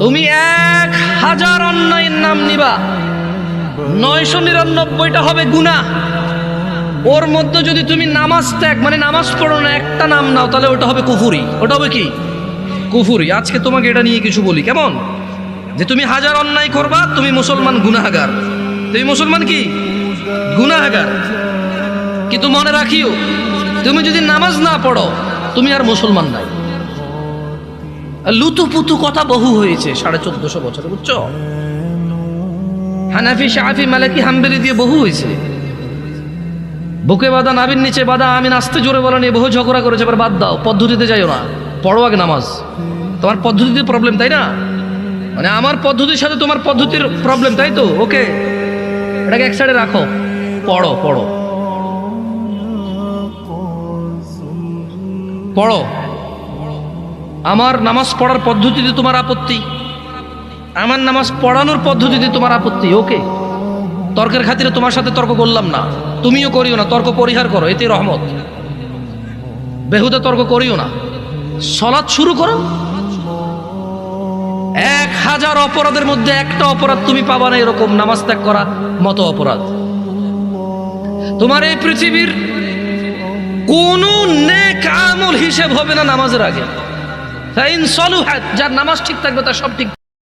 তুমি 1000 অন্যায়ের নাম নিবা, 999টা হবে গুনাহ। ওর মধ্যে যদি তুমি নামাজ ত্যাগ মানে নামাজ পড়ো না, একটা নাম নাও, তাহলে ওটা হবে কুফরি। ওটা হবে কি? কুফরি। আজকে তোমাকে এটা নিয়ে কিছু বলি, কেমন? যে তুমি 1000 অন্যায় করবা, তুমি মুসলমান গুনাহগার। তুমি মুসলমান কি? গুনাহগার। কিন্তু মনে রাখিও, তুমি যদি নামাজ না পড়ো, তুমি আর মুসলমান নাই। লুতুপুতু কথা বহু হয়েছে 1450 বছরে, বুঝছো? হানাফি, শাফি, মালিকি, হাম্বলি দিয়ে বহু হয়েছে। বুকে বাঁধা, নাভির নিচে বাঁধা, আমি নাচতে জোরে বলা নিয়ে বহু ঝগড়া করেছে। এবার বাদ দাও, পদ্ধতিতে যাইও না, পড়ো আগে নামাজ। তোমার পদ্ধতিতে প্রবলেম, তাই না? মানে আমার পদ্ধতির সাথে তোমার পদ্ধতির প্রবলেম, তাই তো? ওকে, এটাকে এক সাইডে রাখো, পড়ো পড়ো পড়ো। আমার নামাজ পড়ার পদ্ধতিতে তোমার আপত্তি, আমার নামাজ পড়ানোর পদ্ধতিতে তোমার আপত্তি, ওকে। তর্কের খাতিরে তোমার সাথে তর্ক করলাম না, তুমিও করিও না। তর্ক পরিহার করো, এতে রহমত। বেহুদা তর্ক করিও না। সালাত শুরু করো। 1000 অপরাধের মধ্যে একটা অপরাধ তুমি পাবা না এরকম, নামাজ ত্যাগ করা মতো অপরাধ। তোমার এই পৃথিবীর কোন নেক আমল হিসেব হবে না নামাজের আগে। যার নামাজ ঠিক থাকবে তার সব ঠিক।